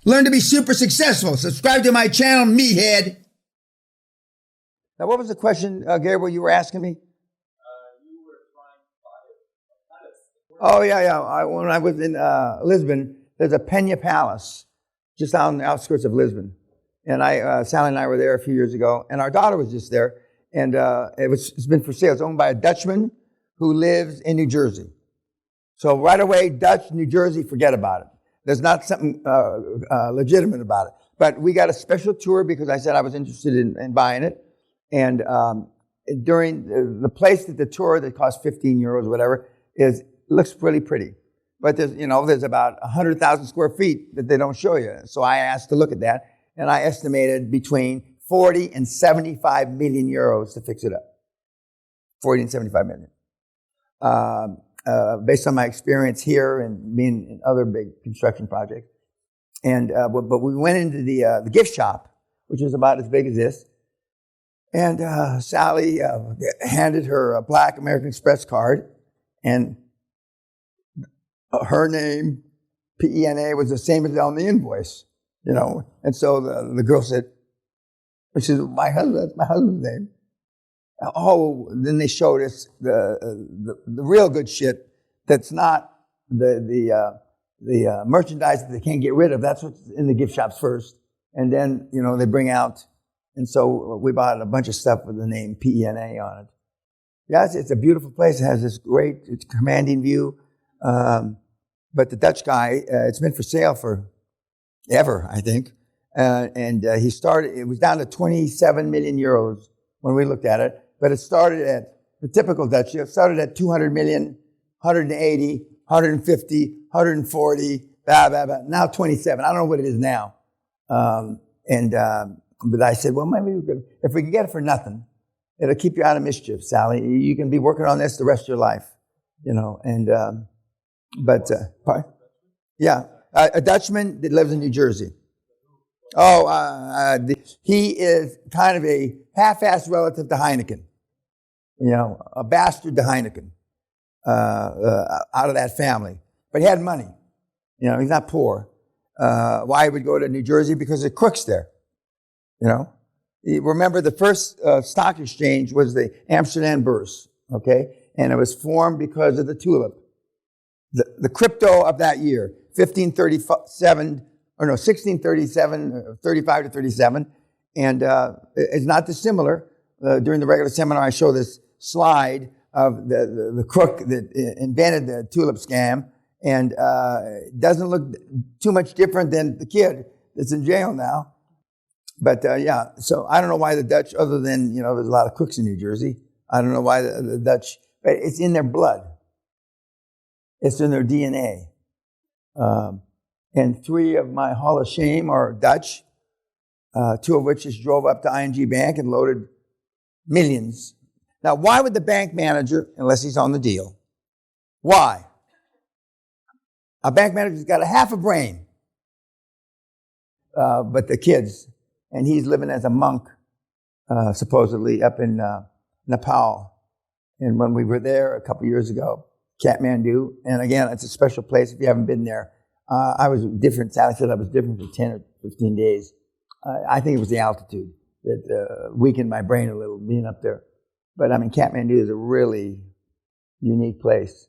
Learn to be super successful. Subscribe to my channel, Meathead. Now, what was the question, Gabriel, you were asking me? You were trying to buy a palace. Oh, yeah. When I was in Lisbon, there's a Peña Palace just on the outskirts of Lisbon. And Sally and I were there a few years ago, and our daughter was just there. And it's been for sale. It's owned by a Dutchman who lives in New Jersey. So right away, Dutch, New Jersey, forget about it. There's not something legitimate about it. But we got a special tour because I said I was interested in buying it. And during the place that the tour that cost 15 euros or whatever looks really pretty. But there's about 100,000 square feet that they don't show you. So I asked to look at that. And I estimated between 40 and 75 million euros to fix it up. 40 and 75 million. Based on my experience here and being in other big construction projects. And, but we went into the gift shop, which was about as big as this. And Sally handed her a black American Express card, and her name, P-E-N-A, was the same as on the invoice. And so the girl said, she said, that's my husband's name. Oh, then they showed us the real good shit that's not the merchandise that they can't get rid of. That's what's in the gift shops first. And then, they bring out, and so we bought a bunch of stuff with the name P-E-N-A on it. Yes, it's a beautiful place. It has this great, commanding view. But the Dutch guy, it's been for sale for ever, I think. And it was down to 27 million euros when we looked at it. But it started at, the typical Dutch, it started at 200 million, 180, 150, 140, blah, blah, blah. Now 27. I don't know what it is now. But I said, well, maybe if we can get it for nothing, it'll keep you out of mischief, Sally. You can be working on this the rest of your life, a Dutchman that lives in New Jersey. He is kind of a half-assed relative to Heineken. A bastard to Heineken, out of that family. But he had money. He's not poor. Why he would go to New Jersey? Because the crooks there. You remember the first stock exchange was the Amsterdam Beurs, okay? And it was formed because of the tulip. The crypto of that year, 1637, 35 to 37. And it's not dissimilar. During the regular seminar, I show this slide of the crook that invented the tulip scam. And it doesn't look too much different than the kid that's in jail now. But so I don't know why the Dutch, other than, there's a lot of crooks in New Jersey. I don't know why the Dutch, but it's in their blood. It's in their DNA. And 3 of my Hall of Shame are Dutch, 2 of which just drove up to ING Bank and loaded millions. Now, why would the bank manager, unless he's on the deal, why? A bank manager's got a half a brain. But the kids, and he's living as a monk, supposedly up in Nepal. And when we were there a couple years ago, Kathmandu, and again, it's a special place if you haven't been there. I was different. Sally said I was different for 10 or 15 days. I think it was the altitude that weakened my brain a little, being up there. But Kathmandu is a really unique place.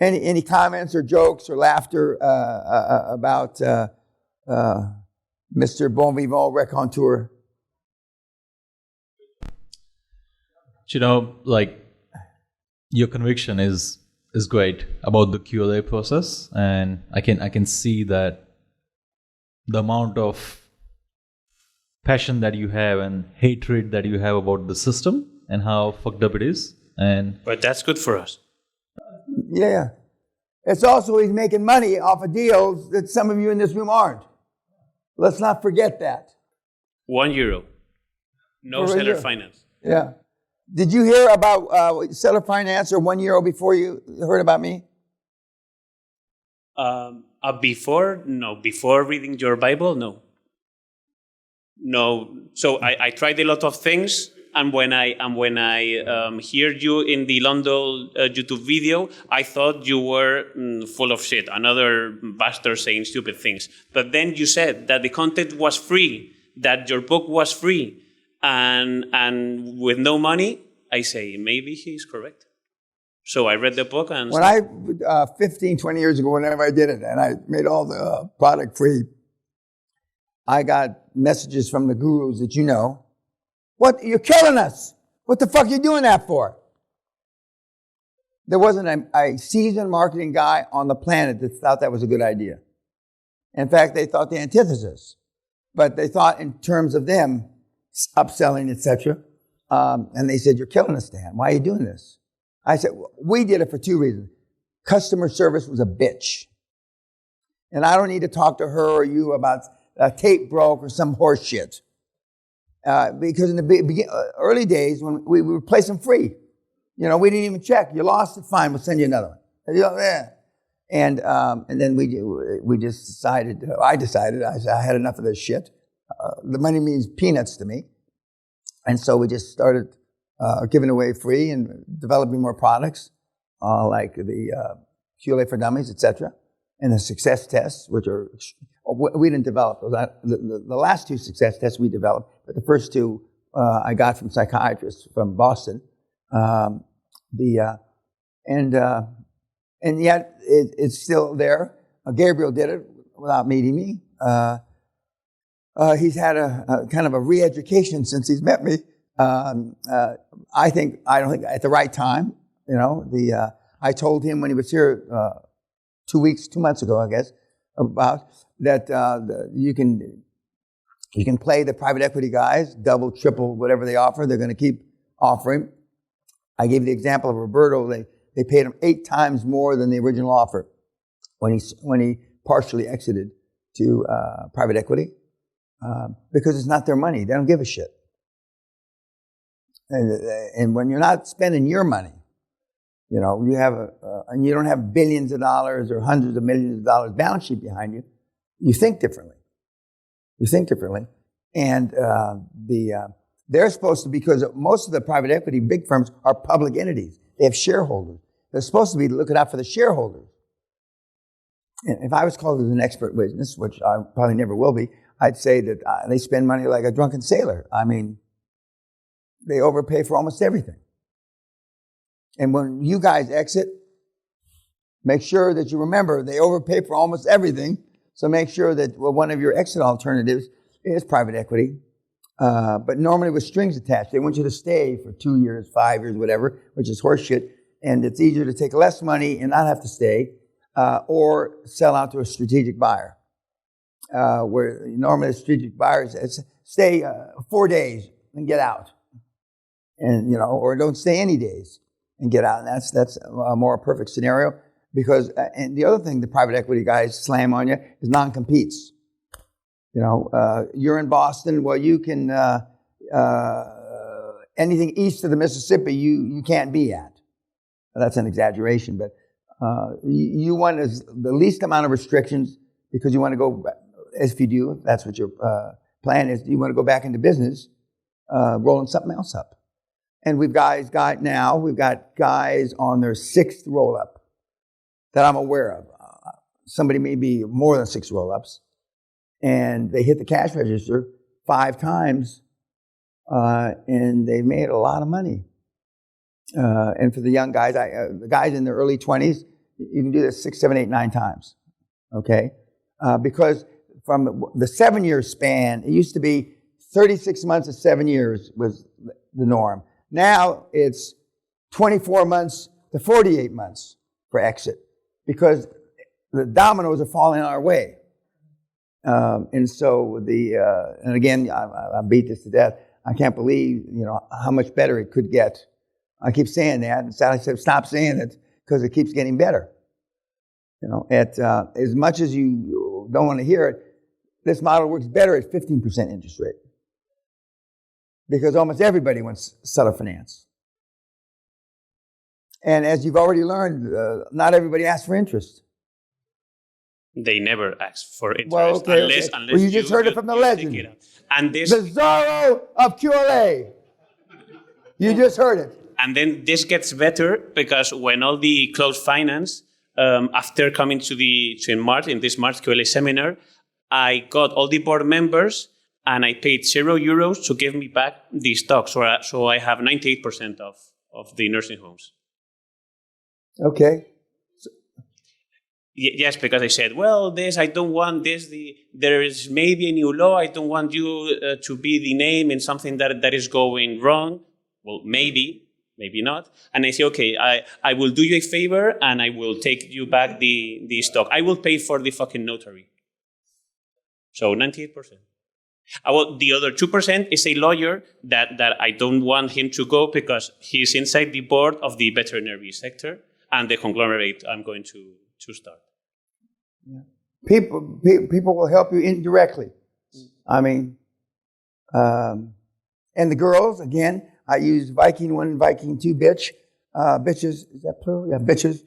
Any comments or jokes or laughter about Mr. Bon Vivant Raconteur? Your conviction is great about the QLA process, and I can see that the amount of passion that you have and hatred that you have about the system and how fucked up it is. But that's good for us. Yeah. It's also he's making money off of deals that some of you in this room aren't. Let's not forget that. €1. No seller finance. Yeah. Did you hear about seller finance or €1 before you heard about me? Before? No. Before reading your Bible? No. No. So I tried a lot of things. And when I heard you in the London YouTube video, I thought you were full of shit, another bastard saying stupid things. But then you said that the content was free, that your book was free, and with no money. I say maybe he's correct. So I read the book and when I 15, 20 years ago, whenever I did it, and I made all the product free, I got messages from the gurus that you know. What? You're killing us. What the fuck are you doing that for? There wasn't a seasoned marketing guy on the planet that thought that was a good idea. In fact, they thought the antithesis. But they thought in terms of them, upselling, etc. And they said, you're killing us, Dan. Why are you doing this? I said, we did it for two reasons. Customer service was a bitch. And I don't need to talk to her or you about a tape broke or some horse shit. Because in the early days, when we would place them free, we didn't even check. You lost it, fine, we'll send you another one. Yeah. And then we just decided, I said, I had enough of this shit. The money means peanuts to me. And so we just started giving away free and developing more products, like the QLA for Dummies, etc., and the success tests, which are, we didn't develop those. The last two success tests we developed, but the first two I got from psychiatrists from Boston. And yet it's still there. Gabriel did it without meeting me. He's had a kind of a re-education since he's met me. I don't think at the right time. I told him when he was here 2 months ago, I guess, about that you can play the private equity guys, double, triple, whatever they offer. They're going to keep offering. I gave the example of Roberto. They paid him 8 times more than the original offer when he partially exited to private equity because it's not their money. They don't give a shit. And when you're not spending your money, you have and you don't have billions of dollars or hundreds of millions of dollars balance sheet behind you, you think differently. And they're supposed to, because most of the private equity big firms are public entities. They have shareholders. They're supposed to be looking out for the shareholders. And if I was called as an expert witness, which I probably never will be, I'd say that they spend money like a drunken sailor. I mean, they overpay for almost everything. And when you guys exit, make sure that you remember they overpay for almost everything. So make sure that one of your exit alternatives is private equity, but normally with strings attached. They want you to stay for 2 years, 5 years, whatever, which is horseshit. And it's easier to take less money and not have to stay, or sell out to a strategic buyer. Where normally a strategic buyer says, stay 4 days and get out. And, or don't stay any days and get out. And that's a more perfect scenario. Because, and the other thing the private equity guys slam on you is non-competes. You're in Boston, well, you can, anything east of the Mississippi, you can't be at. That's an exaggeration, but you want the least amount of restrictions because you want to go, if you do, that's what your plan is, you want to go back into business, rolling something else up. And we've got guys on their 6th roll-up that I'm aware of. Somebody may be more than 6 roll-ups, and they hit the cash register 5 times, and they made a lot of money. And for the young guys, the guys in their early 20s, you can do this 6, 7, 8, 9 times, okay? Because from the 7-year span, it used to be 36 months to 7 years was the norm. Now it's 24 months to 48 months for exit because the dominoes are falling our way. And so and again, I beat this to death. I can't believe, how much better it could get. I keep saying that, and Sally said, stop saying it because it keeps getting better. As much as you don't want to hear it, this model works better at 15% interest rate. Because almost everybody wants seller finance. And as you've already learned, not everybody asks for interest. They never ask for interest. Well, okay, unless well, you just heard it from the legend. And this, the Zorro of QLA. You just heard it. And then this gets better because when all the closed finance, after coming to in this March QLA seminar, I got all the board members and I paid €0 to give me back the stock. So I have 98% of the nursing homes. Okay. Yes, because I said, well, I don't want this. There is maybe a new law. I don't want you to be the name in something that is going wrong. Well, maybe not. And I say, okay, I will do you a favor and I will take you back the stock. I will pay for the fucking notary. So 98%. Well, the other 2% is a lawyer that I don't want him to go because he's inside the board of the veterinary sector and the conglomerate I'm going to start. Yeah. People will help you indirectly. I mean, and the girls, again, I use Viking 1 and Viking 2 bitches, is that plural? Yeah, bitches.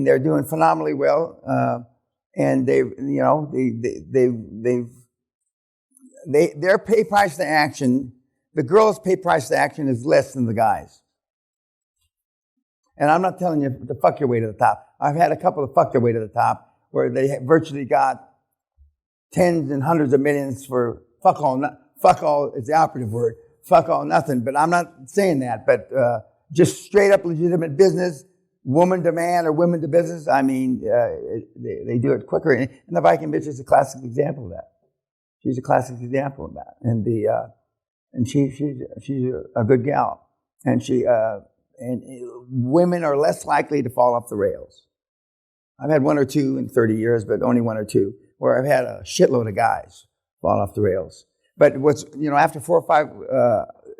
They're doing phenomenally well. And their pay price to action, the girls' pay price to action is less than the guys. And I'm not telling you to fuck your way to the top. I've had a couple of fuck their way to the top where they virtually got tens and hundreds of millions for fuck all is the operative word, fuck all nothing. But I'm not saying that, but just straight up legitimate business, woman to man or women to business. I mean, they do it quicker. And the Viking bitch is a classic example of that. She's a classic example of that. And she's a good gal. And women are less likely to fall off the rails. I've had one or two in 30 years, but only one or two, where I've had a shitload of guys fall off the rails. But after 4 or 5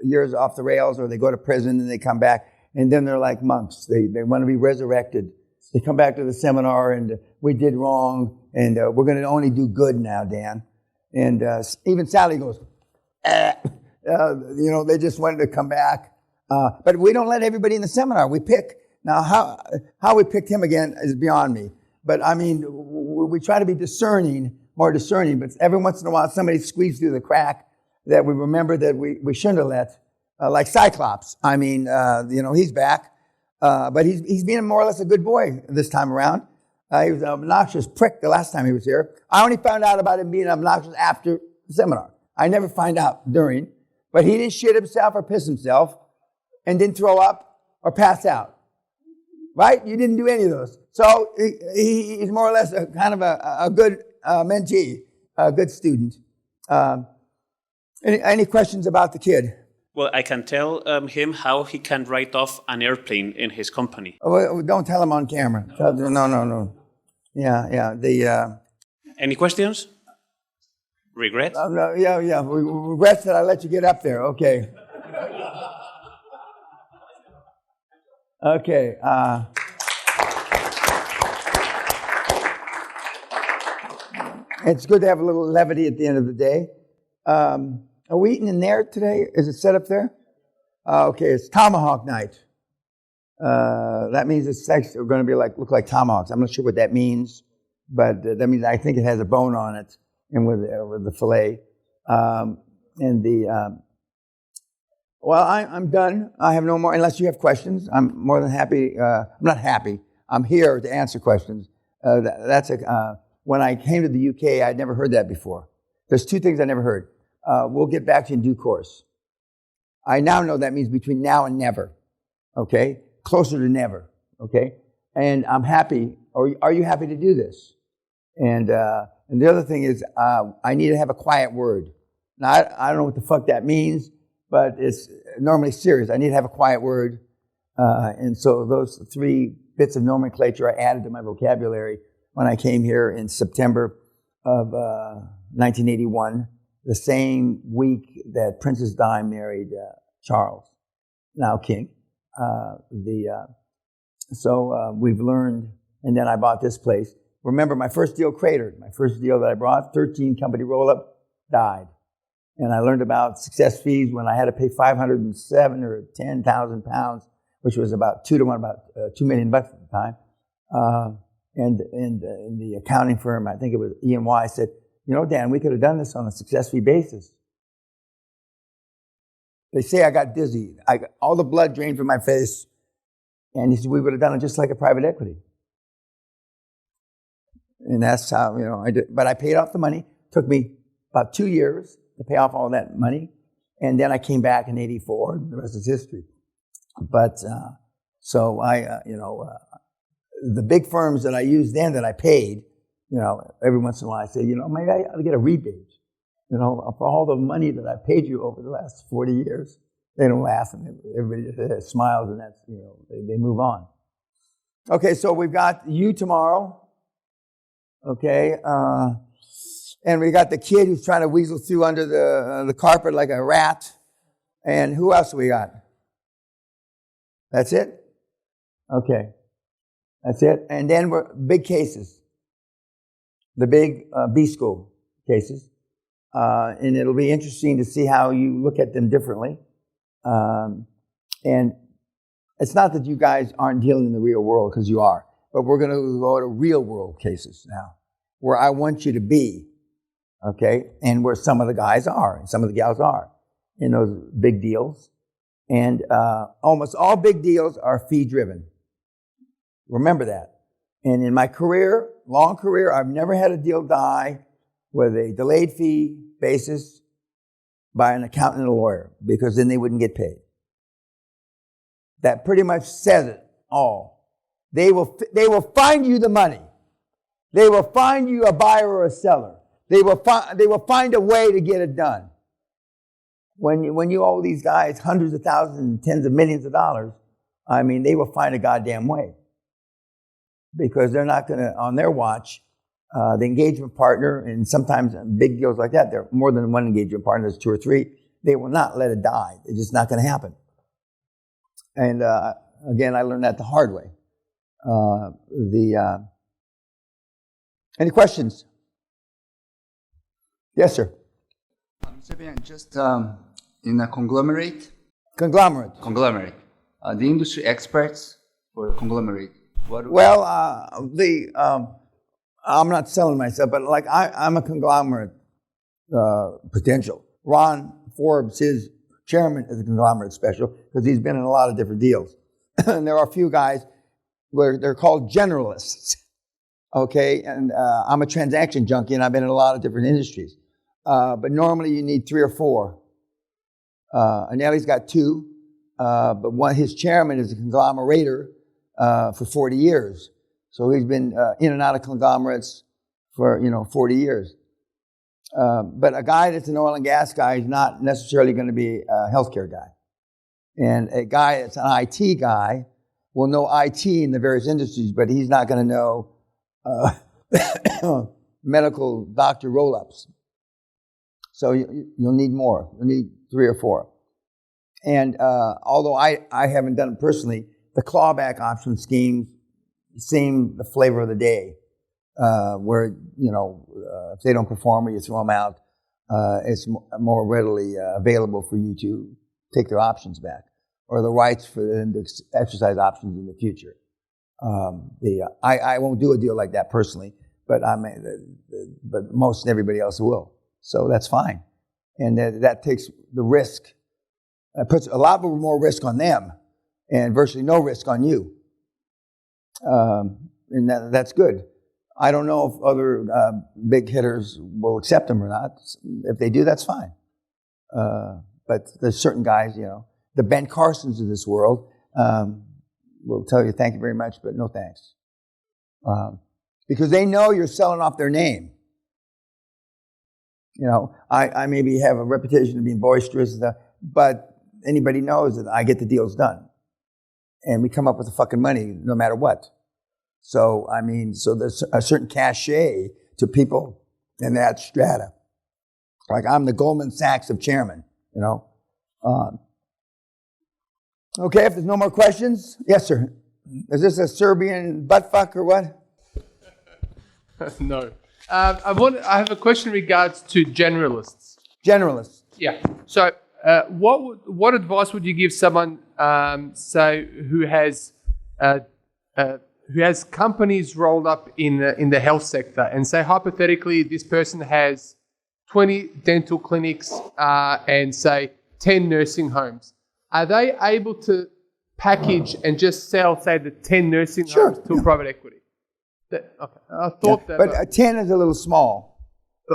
years off the rails, or they go to prison and they come back, and then they're like monks. They want to be resurrected. They come back to the seminar and we did wrong, and we're going to only do good now, Dan. And even Sally goes, they just wanted to come back. But we don't let everybody in the seminar. We pick. Now, how we picked him again is beyond me. But I mean, we try to be more discerning. But every once in a while, somebody squeezed through the crack that we remember that we shouldn't have let. Like Cyclops. I mean, he's back. But he's being more or less a good boy this time around. He was an obnoxious prick the last time he was here. I only found out about him being obnoxious after the seminar. I never find out during. But he didn't shit himself or piss himself and didn't throw up or pass out. Right? You didn't do any of those. So he's more or less a kind of a good mentee, a good student. Any questions about the kid? Well, I can tell him how he can write off an airplane in his company. Oh, don't tell him on camera. No. Yeah. Any questions? Regret? No, yeah. Regrets that I let you get up there. Okay. Okay. It's good to have a little levity at the end of the day. Are we eating in there today? Is it set up there? Okay, it's tomahawk night. That means it's actually going to look like tomahawks. I'm not sure what that means, but that means I think it has a bone on it, and with the fillet. I'm done. I have no more, unless you have questions. I'm more than happy. I'm not happy. I'm here to answer questions. When I came to the UK, I'd never heard that before. There's 2 things I never heard. We'll get back to you in due course. I now know that means between now and never. Okay? Closer to never. Okay? And I'm happy. Are you happy to do this? And the other thing is, I need to have a quiet word. Now, I don't know what the fuck that means, but it's normally serious. I need to have a quiet word. And so those 3 bits of nomenclature I added to my vocabulary when I came here in September of 1981, the same week that Princess Di married Charles, now King. So we've learned, and then I bought this place. Remember, my first deal cratered. My first deal that I brought, 13 company roll-up, died. And I learned about success fees when I had to pay 507 or 10,000 pounds, which was about 2 to 1, about $2 million at the time. And the accounting firm, I think it was E&Y, said, Dan, we could have done this on a success fee basis. They say I got dizzy. All the blood drained from my face. And he said, we would have done it just like a private equity. And that's how, I did. But I paid off the money. It took me about 2 years to pay off all that money. And then I came back in 84. The rest is history. But, so the big firms that I used then that I paid, every once in a while I say, maybe I ought to get a rebate, for all the money that I paid you over the last 40 years. They don't laugh, and everybody just smiles, and that's, they move on. Okay, so we've got you tomorrow. Okay, and we got the kid who's trying to weasel through under the carpet like a rat. And who else we got? That's it? Okay, that's it. And then we're big cases, the big B school cases, and it'll be interesting to see how you look at them differently. And it's not that you guys aren't dealing in the real world, because you are, but we're going to go to real world cases now, where I want you to be, okay, and where some of the guys are and some of the gals are in those big deals. And almost all big deals are fee driven. Remember that. And in my career, long career, I've never had a deal die with a delayed fee basis by an accountant and a lawyer, because then they wouldn't get paid. That pretty much says it all. They will find you the money. They will find you a buyer or a seller. They will find a way to get it done. When you owe these guys hundreds of thousands and tens of millions of dollars, they will find a goddamn way. Because they're not going to, on their watch, the engagement partner, and sometimes big deals like that, there are more than one engagement partner, there's 2 or 3, they will not let it die. It's just not going to happen. And again, I learned that the hard way. Any questions? Yes, sir. Just in a conglomerate. Conglomerate. The industry experts for conglomerate. I'm not selling myself, but like I'm a conglomerate potential. Ron Forbes, his chairman, is a conglomerate special because he's been in a lot of different deals. And there are a few guys where they're called generalists. Okay, and I'm a transaction junkie, and I've been in a lot of different industries. But normally you need 3 or 4. Anelli's got 2, but his chairman is a conglomerator for 40 years. So he's been in and out of conglomerates for 40 years. But a guy that's an oil and gas guy is not necessarily going to be a healthcare guy. And a guy that's an IT guy will know IT in the various industries, but he's not going to know medical doctor roll-ups. So you'll need more. You'll need 3 or 4. And although I haven't done it personally, the clawback option schemes seem the flavor of the day, where, if they don't perform or you throw them out, it's more readily available for you to take their options back, or the rights for them to exercise options in the future. I won't do a deal like that personally, but but most everybody else will. So that's fine. And that takes the risk, puts a lot more risk on them and virtually no risk on you. And that's good. I don't know if other big hitters will accept them or not. If they do, that's fine. But there's certain guys, the Ben Carsons of this world will tell you thank you very much, but no thanks. Because they know you're selling off their name. I maybe have a reputation of being boisterous, but anybody knows that I get the deals done. And we come up with the fucking money no matter what. So, so there's a certain cachet to people in that strata. Like I'm the Goldman Sachs of chairman, Okay, if there's no more questions. Yes, sir. Is this a Serbian butt fuck or what? No. I have a question in regards to generalists. Generalists. Yeah. So, what advice would you give someone, say, who has companies rolled up in the health sector, and say hypothetically this person has 20 dental clinics and say 10 nursing homes. Are they able to package and just sell, say, the 10 nursing homes to private equity? Okay. I thought that. But 10 is a little small.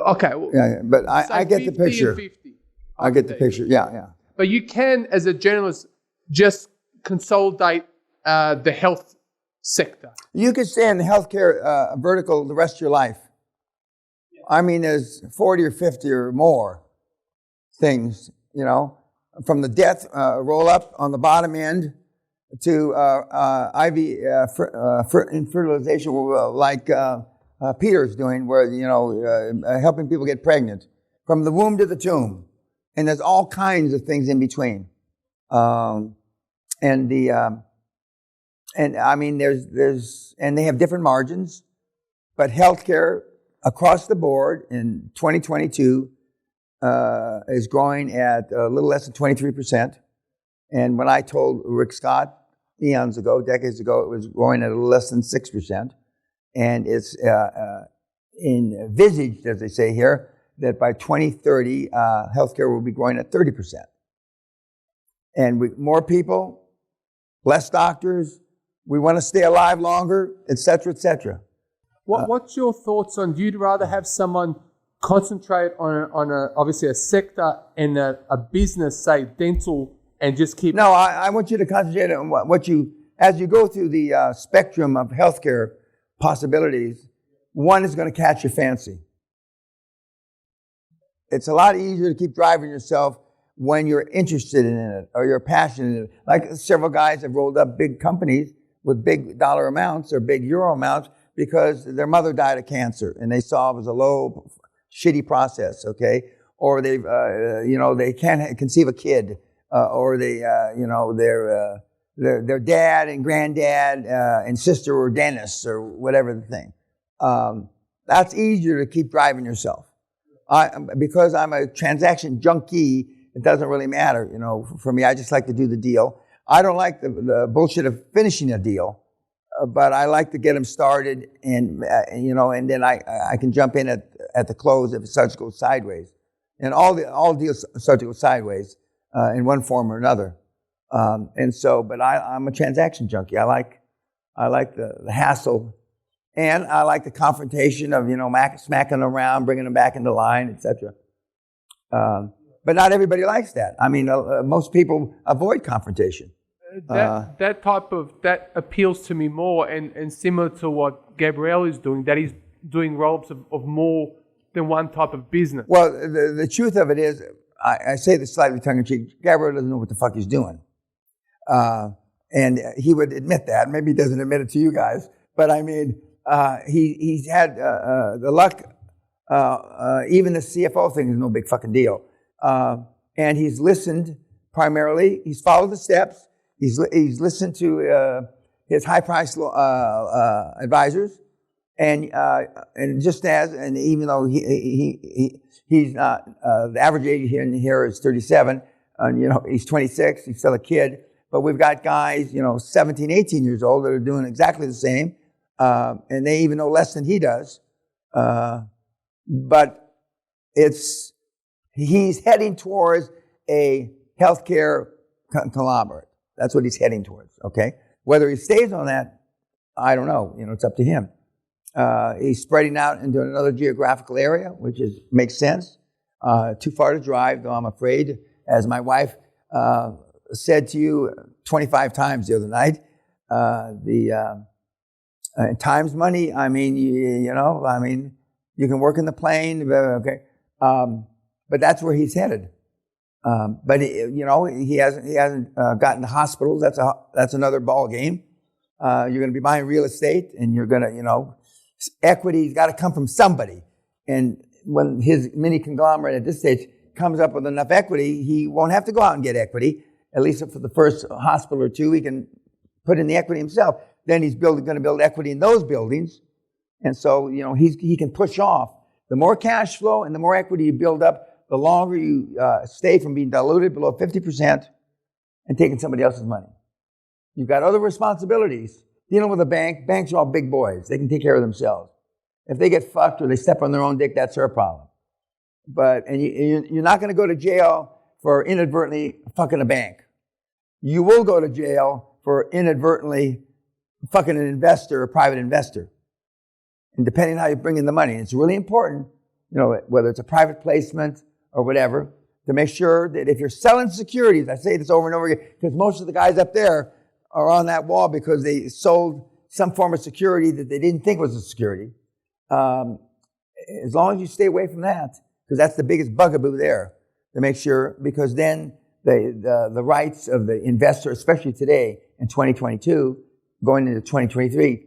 Okay. Well, but I get the 50 picture. and 50. I get the picture. Yeah. But you can, as a journalist, just consolidate the health sector. You could stay in the healthcare vertical the rest of your life. I mean, there's 40 or 50 or more things, from the death roll up on the bottom end to IV fertilization, like Peter's doing, where, helping people get pregnant from the womb to the tomb. And there's all kinds of things in between. And I mean, and they have different margins, but healthcare across the board in 2022 is growing at a little less than 23%. And when I told Rick Scott decades ago, it was growing at a little less than 6%. And it's envisaged, as they say here, that by 2030, healthcare will be growing at 30%. And more people, less doctors, we want to stay alive longer, et cetera, et cetera. What's your thoughts on, do you rather have someone concentrate on obviously a sector and a business, say dental, and just keep... No, I want you to concentrate on as you go through the spectrum of healthcare possibilities, one is going to catch your fancy. It's a lot easier to keep driving yourself when you're interested in it or you're passionate in it. Like several guys have rolled up big companies with big dollar amounts or big euro amounts because their mother died of cancer and they saw it was a low, shitty process, okay? Or they can't conceive a kid, or their dad and granddad and sister were dentists or whatever the thing. That's easier to keep driving yourself. Because I'm a transaction junkie, it doesn't really matter, for me. I just like to do the deal. I don't like the bullshit of finishing a deal, but I like to get them started and then I can jump in at the close if it starts to go sideways. And all deals start to go sideways in one form or another. But I'm a transaction junkie. I like the hassle. And I like the confrontation of, smacking them around, bringing them back into line, etc. But not everybody likes that. I mean, most people avoid confrontation. That appeals to me more, and similar to what Gabriel is doing, that he's doing roll-ups of more than one type of business. Well, the truth of it is, I say this slightly tongue-in-cheek, Gabriel doesn't know what the fuck he's doing. And he would admit that. Maybe he doesn't admit it to you guys. But I mean... he's had the luck. Even the CFO thing is no big fucking deal. And he's listened primarily. He's followed the steps. He's listened to his high-priced advisors, and even though he's not the average age here is 37, and he's 26. He's still a kid. But we've got guys 17, 18 years old that are doing exactly the same. And they even know less than he does. But he's heading towards a healthcare conglomerate. That's what he's heading towards, okay? Whether he stays on that, I don't know. It's up to him. He's spreading out into another geographical area, which makes sense. Too far to drive, though I'm afraid, as my wife said to you 25 times the other night, time's money. I mean, you can work in the plane, okay. But that's where he's headed. But he hasn't gotten to hospitals. That's another ball game. You're going to be buying real estate, and you're going to, equity's got to come from somebody. And when his mini conglomerate at this stage comes up with enough equity, he won't have to go out and get equity. At least for the first hospital or two, he can put in the equity himself. Then he's going to build equity in those buildings. And so, he can push off. The more cash flow and the more equity you build up, the longer you stay from being diluted below 50% and taking somebody else's money. You've got other responsibilities. Dealing with a bank, banks are all big boys. They can take care of themselves. If they get fucked or they step on their own dick, that's their problem. And you're not going to go to jail for inadvertently fucking a bank. You will go to jail for inadvertently fucking an investor, a private investor. And depending on how you bring in the money, it's really important, whether it's a private placement or whatever, to make sure that if you're selling securities, I say this over and over again, because most of the guys up there are on that wall because they sold some form of security that they didn't think was a security. As long as you stay away from that, because that's the biggest bugaboo there, to make sure, because then the rights of the investor, especially today in 2022, going into 2023,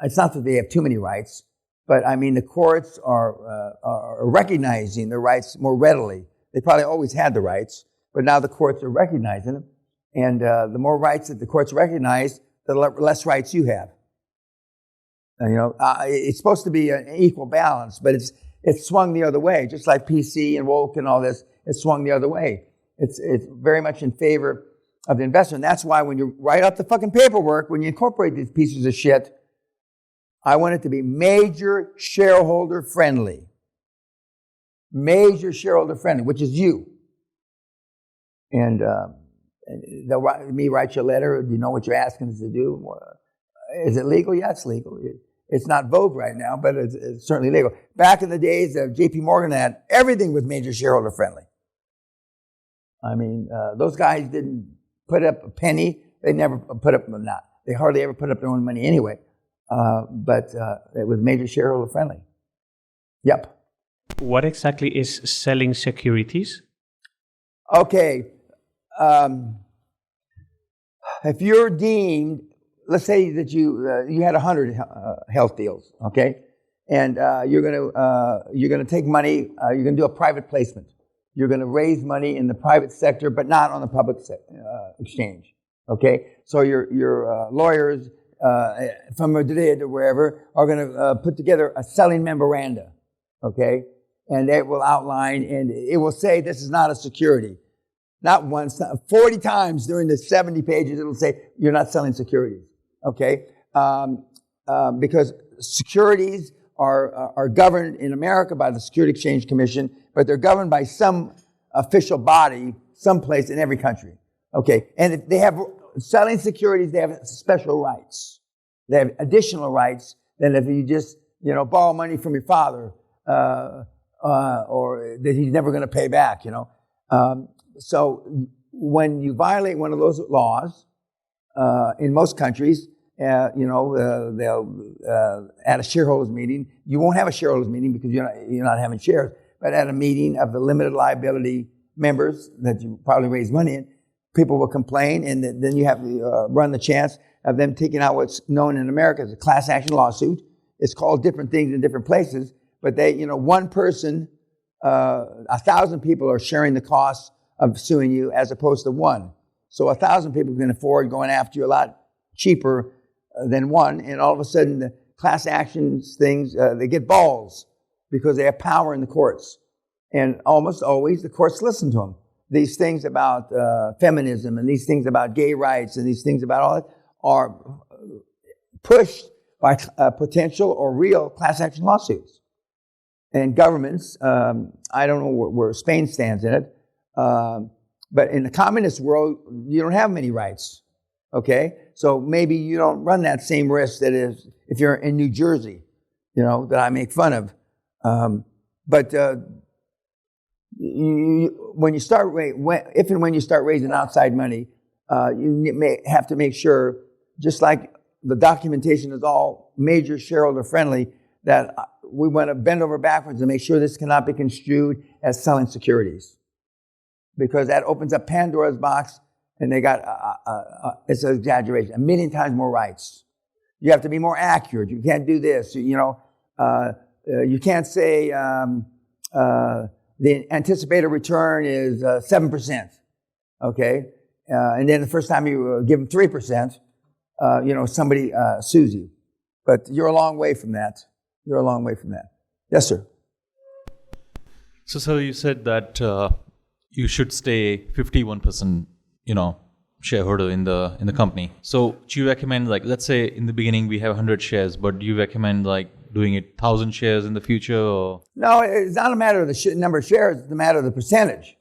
it's not that they have too many rights, but I mean the courts are recognizing the rights more readily. They probably always had the rights, but now the courts are recognizing them, and the more rights that the courts recognize, the less rights you have. It's supposed to be an equal balance, but it's swung the other way, just like PC and woke and all this. It's swung the other way. It's very much in favor of the investor, and that's why when you write up the fucking paperwork, when you incorporate these pieces of shit, I want it to be major shareholder friendly. Major shareholder friendly, which is you. And they'll write you a letter. Do you know what you're asking us to do? Is it legal? Yeah, it's legal. It's not vogue right now, but it's certainly legal. Back in the days of J.P. Morgan, everything was major shareholder friendly. I mean, those guys didn't put up a penny. They never put up, they hardly ever put up their own money anyway. But it was major shareholder friendly. Yep. What exactly is selling securities? Okay. If you're deemed, let's say that you had 100 health deals, okay, and you're gonna take money. You're gonna do a private placement. You're gonna raise money in the private sector, but not on the public exchange. Okay, so your lawyers from Madrid or wherever are gonna put together a selling memoranda. Okay, and it will outline and it will say this is not a security. Not once, 40 times during the 70 pages, it'll say you're not selling securities. Okay, because securities are governed in America by the Security Exchange Commission, but they're governed by some official body, someplace in every country. Okay, and if they have selling securities, they have special rights. They have additional rights than if you just borrow money from your father or that he's never going to pay back. So when you violate one of those laws, in most countries, they'll at a shareholders meeting. You won't have a shareholders meeting because you're not having shares, but at a meeting of the limited liability members that you probably raise money in, people will complain, and then you have to run the chance of them taking out what's known in America as a class action lawsuit. It's called different things in different places, but one person, 1,000 people are sharing the costs of suing you as opposed to one. So 1,000 people can afford going after you a lot cheaper than one, and all of a sudden the class actions things, they get balls because they have power in the courts. And almost always the courts listen to them. These things about feminism and these things about gay rights and these things about all that are pushed by potential or real class action lawsuits. And governments, I don't know where Spain stands in it, but in the communist world, you don't have many rights, okay? So maybe you don't run that same risk that is if you're in New Jersey, that I make fun of. But when you start raising outside money, you may have to make sure, just like the documentation is all major shareholder friendly, that we want to bend over backwards and make sure this cannot be construed as selling securities. Because that opens up Pandora's box, and they got, it's an exaggeration, 1 million times more rights. You have to be more accurate. You can't do this. You can't say the anticipated return is 7%, okay? And then the first time you give them 3%, somebody sues you. But you're a long way from that. Yes, sir. So you said that you should stay 51%, shareholder in the company. So do you recommend, let's say in the beginning we have 100 shares, but do you recommend doing it 1,000 shares in the future? Or? No, it's not a matter of the number of shares. It's a matter of the percentage.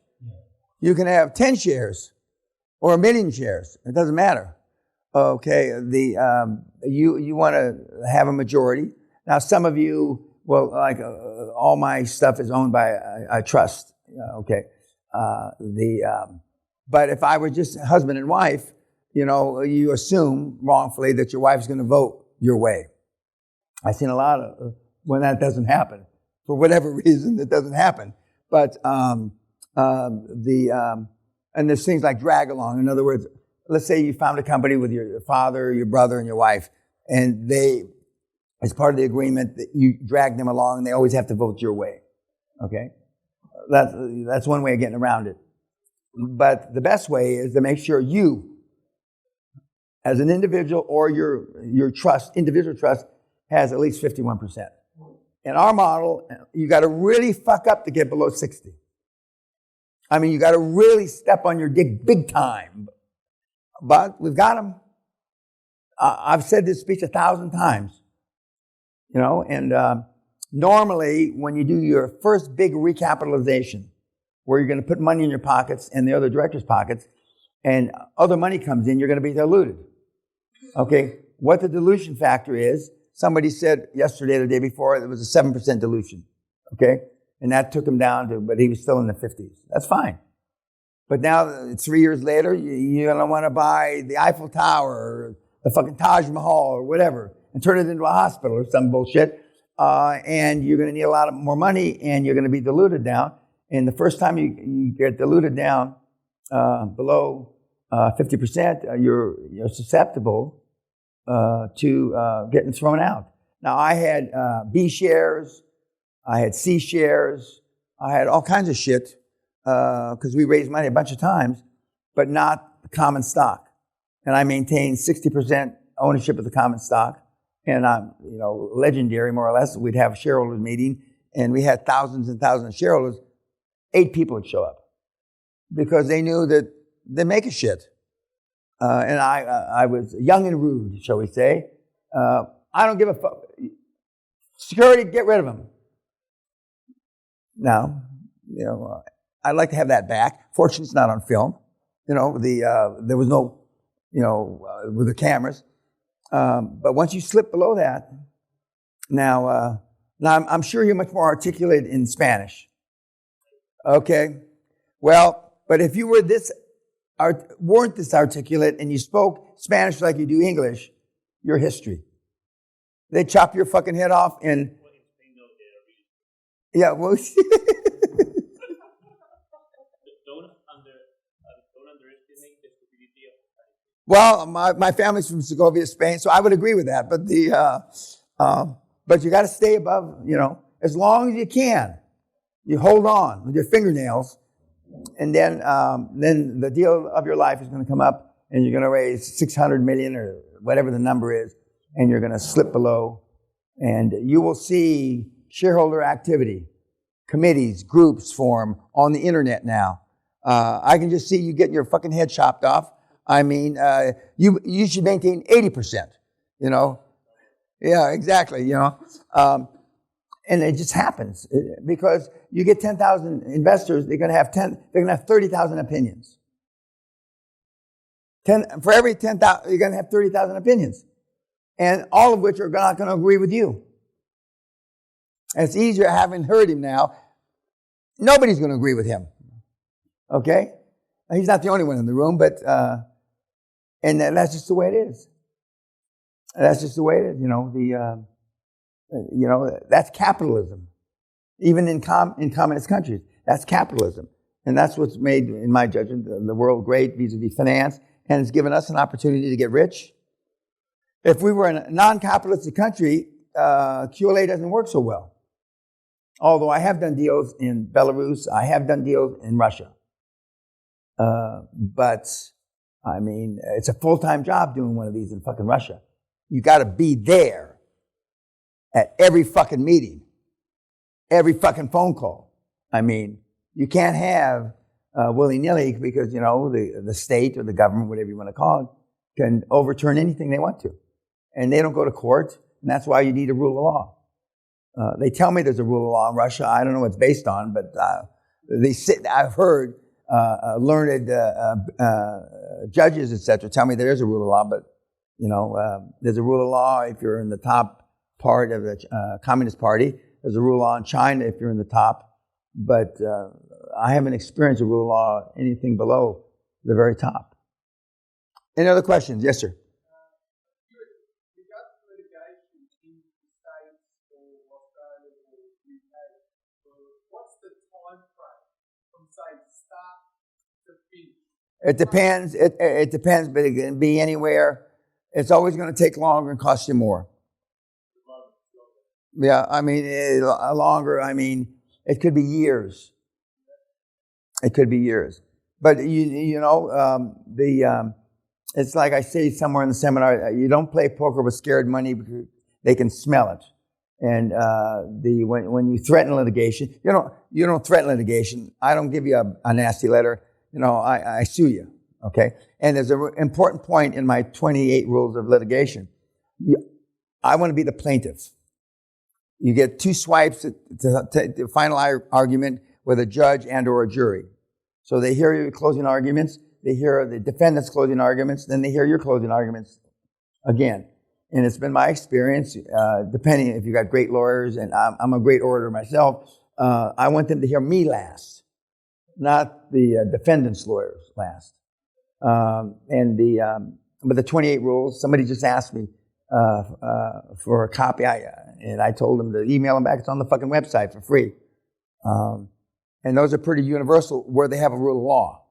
You can have 10 shares or 1 million shares. It doesn't matter. Okay, you want to have a majority. Now, some of you, well, like all my stuff is owned by a trust. Okay, but if I were just husband and wife, you assume wrongfully that your wife's going to vote your way. I've seen a lot of when that doesn't happen for whatever reason. It doesn't happen. But and there's things like drag along. In other words, let's say you found a company with your father, your brother, and your wife, and they, as part of the agreement, that you drag them along, and they always have to vote your way. Okay, that's one way of getting around it. But the best way is to make sure you, as an individual or your trust, individual trust, has at least 51%. In our model, you got to really fuck up to get below 60. I mean, you got to really step on your dick big time. But we've got them. I've said this speech 1,000 times, and normally when you do your first big recapitalization, where you're going to put money in your pockets and the other directors' pockets, and other money comes in, you're going to be diluted. Okay, what the dilution factor is, somebody said yesterday or the day before, there was a 7% dilution. Okay, and that took him down to, but he was still in the 50s. That's fine. But now, 3 years later, you're going to want to buy the Eiffel Tower or the fucking Taj Mahal or whatever and turn it into a hospital or some bullshit. And you're going to need a lot more money, and you're going to be diluted down. And the first time you get diluted down below 50%, you're susceptible to getting thrown out. Now, I had B shares, I had C shares, I had all kinds of shit because we raised money a bunch of times, but not the common stock. And I maintained 60% ownership of the common stock. And I'm, legendary, more or less. We'd have a shareholders meeting, and we had thousands and thousands of shareholders. 8 people would show up because they knew that they make a shit. And I was young and rude, shall we say. I don't give a fuck. Security, get rid of them. Now, I'd like to have that back. Fortunately, it's not on film. There was no, with the cameras. But once you slip below that, now I'm sure you're much more articulate in Spanish. Okay, well, but if you weren't this articulate and you spoke Spanish like you do English, you're history. They chop your fucking head off and yeah, well, Don't underestimate the stupidity of society. well, my family's from Segovia, Spain, so I would agree with that. But but you got to stay above, as long as you can. You hold on with your fingernails, and then the deal of your life is going to come up, and you're going to raise 600 million or whatever the number is, and you're going to slip below, and you will see shareholder activity, committees, groups form on the internet now. I can just see you getting your fucking head chopped off. I mean, you should maintain 80%. Yeah, exactly. And it just happens because you get 10,000 investors. They're going to have 30,000 opinions. For every 10,000, you're going to have 30,000 opinions, and all of which are not going to agree with you. And it's easier having heard him now. Nobody's going to agree with him. Okay, he's not the only one in the room, but and that's just the way it is. That's just the way it is. That's capitalism. Even in communist countries, that's capitalism. And that's what's made, in my judgment, the world great vis-a-vis finance, and it's given us an opportunity to get rich. If we were in a non-capitalistic country, QLA doesn't work so well. Although I have done deals in Belarus, I have done deals in Russia. But, I mean, it's a full-time job doing one of these in fucking Russia. You got to be there at every fucking meeting, every fucking phone call. I mean, you can't have willy-nilly because, the state or the government, whatever you want to call it, can overturn anything they want to. And they don't go to court, and that's why you need a rule of law. They tell me there's a rule of law in Russia. I don't know what it's based on, but I've heard learned judges, etc., tell me there is a rule of law, but there's a rule of law if you're in the top part of the Communist Party. There's a rule of law in China if you're in the top, but I haven't experienced a rule of law anything below the very top. Any other questions? Yes, sir. It depends. It depends, but it can be anywhere. It's always going to take longer and cost you more. Yeah, I mean, longer. I mean, it could be years. It could be years. But it's like I say somewhere in the seminar. You don't play poker with scared money because they can smell it. And when you threaten litigation, you don't threaten litigation. I don't give you a nasty letter. I sue you, okay? And there's an important point in my 28 rules of litigation. I want to be the plaintiff. You get 2 swipes to the final argument with a judge and or a jury. So they hear your closing arguments, they hear the defendant's closing arguments, then they hear your closing arguments again. And it's been my experience, depending if you got great lawyers, and I'm a great orator myself, I want them to hear me last, not the defendant's lawyers last. But the 28 rules, somebody just asked me for a copy, and I told them to email them back. It's on the fucking website for free. And those are pretty universal where they have a rule of law.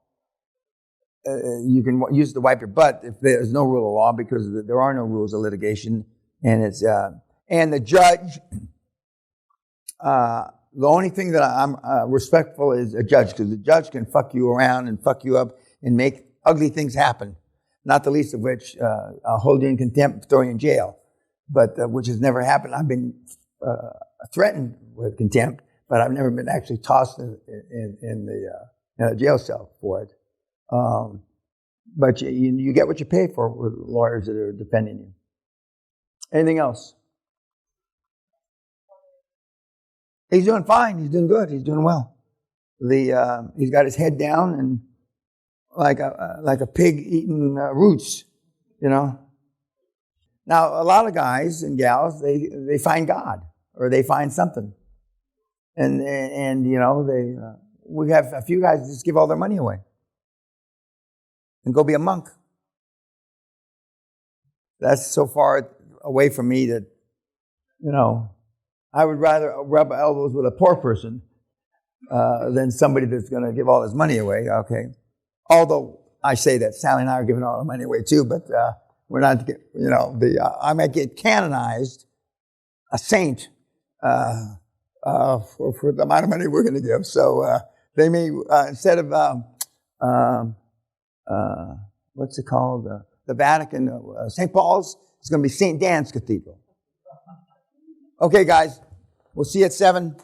You can use it to wipe your butt if there's no rule of law, because there are no rules of litigation. And it's and the judge. The only thing that I'm respectful is a judge, because the judge can fuck you around and fuck you up and make ugly things happen. Not the least of which hold you in contempt, throw you in jail, but which has never happened. I've been threatened with contempt, but I've never been actually tossed in a jail cell for it. But you get what you pay for with lawyers that are defending you. Anything else? He's doing fine. He's doing good. He's doing well. He's got his head down and like a pig eating roots, Now, a lot of guys and gals, they find God or they find something, and we have a few guys that just give all their money away and go be a monk. That's so far away from me that, I would rather rub elbows with a poor person than somebody that's going to give all his money away, okay? Although I say that Sally and I are giving all our money away too, but we're not, I might get canonized a saint for the amount of money we're going to give. So they may, instead of, what's it called? The Vatican, St. Paul's, it's going to be St. Dan's Cathedral. Okay, guys, we'll see you at 7.